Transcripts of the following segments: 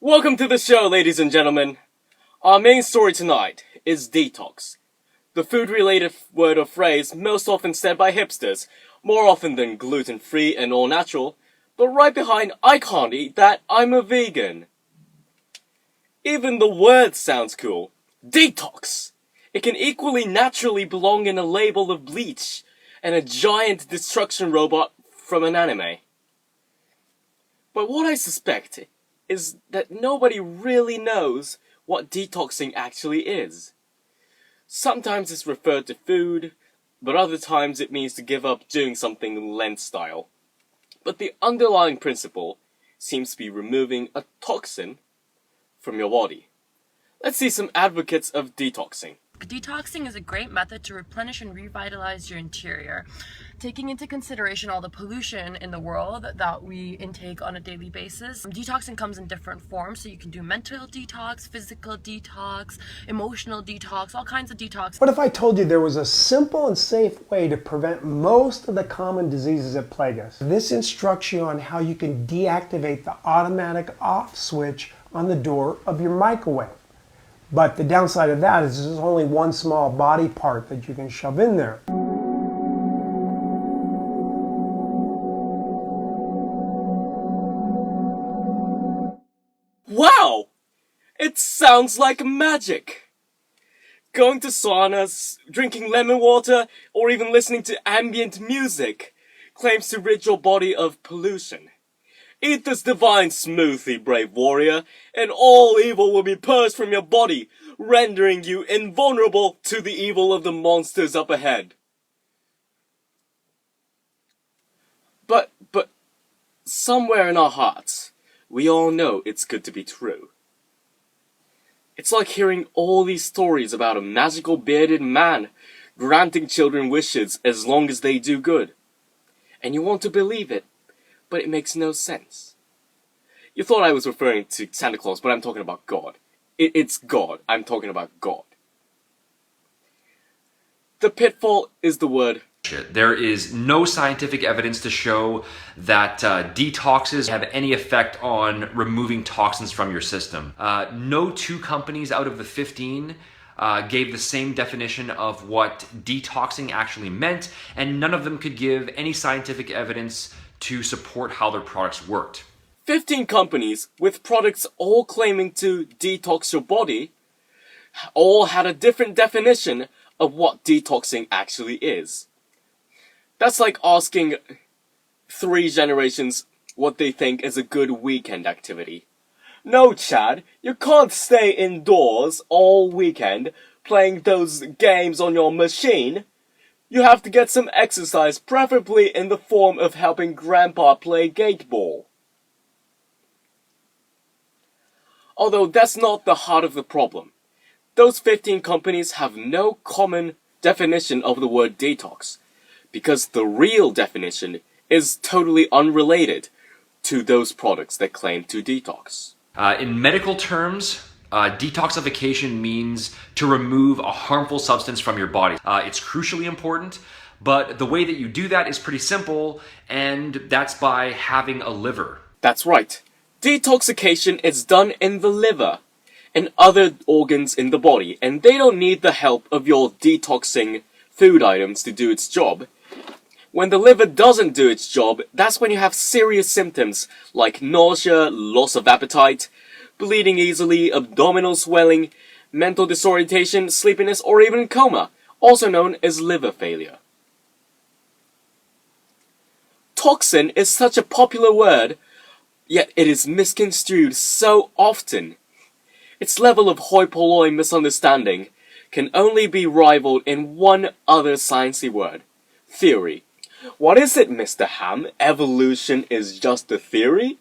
Welcome to the show, ladies and gentlemen. Our main story tonight is detox. The food-related word or phrase most often said by hipsters, more often than gluten-free and all-natural, but right behind I can't eat that, I'm a vegan. Even the word sounds cool. Detox! It can equally naturally belong in a label of Bleach and a giant destruction robot from an anime. But what I suspect is that nobody really knows what detoxing actually is. Sometimes it's referred to food, but other times it means to give up doing something Lent style. But the underlying principle seems to be removing a toxin from your body. Let's see some advocates of detoxing. Detoxing is a great method to replenish and revitalize your interior, taking into consideration all the pollution in the world that we intake on a daily basis. Detoxing comes in different forms, so you can do mental detox, physical detox, emotional detox, all kinds of detox. What if I told you there was a simple and safe way to prevent most of the common diseases that plague us? This instructs you on how you can deactivate the automatic off switch on the door of your microwave. But the downside of that is there's only one small body part that you can shove in there. Wow! It sounds like magic! Going to saunas, drinking lemon water, or even listening to ambient music claims to rid your body of pollution. Eat this divine smoothie, brave warrior, and all evil will be purged from your body, rendering you invulnerable to the evil of the monsters up ahead. But somewhere in our hearts, we all know it's good to be true. It's like hearing all these stories about a magical bearded man granting children wishes as long as they do good. And you want to believe it, but it makes no sense. You thought I was referring to Santa Claus, but I'm talking about God. It's God. I'm talking about God. The pitfall is the word. There is no scientific evidence to show that detoxes have any effect on removing toxins from your system. No two companies out of the 15 gave the same definition of what detoxing actually meant, and none of them could give any scientific evidence to support how their products worked. 15 companies with products all claiming to detox your body all had a different definition of what detoxing actually is. That's like asking 3 generations what they think is a good weekend activity. No, Chad, you can't stay indoors all weekend playing those games on your machine. You have to get some exercise, preferably in the form of helping Grandpa play gateball. Although that's not the heart of the problem. Those 15 companies have no common definition of the word detox, because the real definition is totally unrelated to those products that claim to detox. In medical terms, detoxification means to remove a harmful substance from your body. It's crucially important, but the way that you do that is pretty simple, and that's by having a liver. That's right. Detoxification is done in the liver and other organs in the body, and they don't need the help of your detoxing food items to do its job. When the liver doesn't do its job, that's when you have serious symptoms like nausea, loss of appetite, bleeding easily, abdominal swelling, mental disorientation, sleepiness, or even coma, also known as liver failure. Toxin is such a popular word, yet it is misconstrued so often. Its level of hoi polloi misunderstanding can only be rivaled in one other sciencey word: theory. What is it, Mr. Ham? Evolution is just a theory?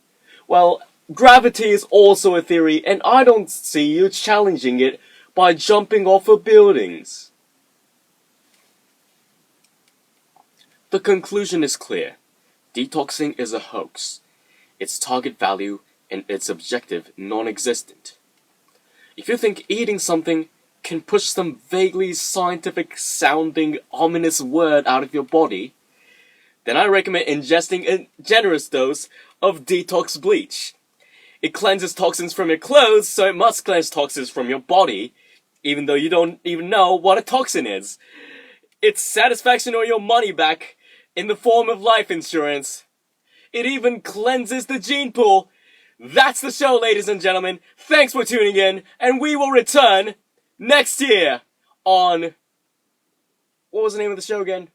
Well, gravity is also a theory, and I don't see you challenging it by jumping off of buildings. The conclusion is clear. Detoxing is a hoax. Its target value and its objective non-existent. If you think eating something can push some vaguely scientific sounding ominous word out of your body, then I recommend ingesting a generous dose of detox bleach. It cleanses toxins from your clothes, so it must cleanse toxins from your body, even though you don't even know what a toxin is. It's satisfaction or your money back in the form of life insurance. It even cleanses the gene pool. That's the show, ladies and gentlemen. Thanks for tuning in, and we will return next year on... What was the name of the show again?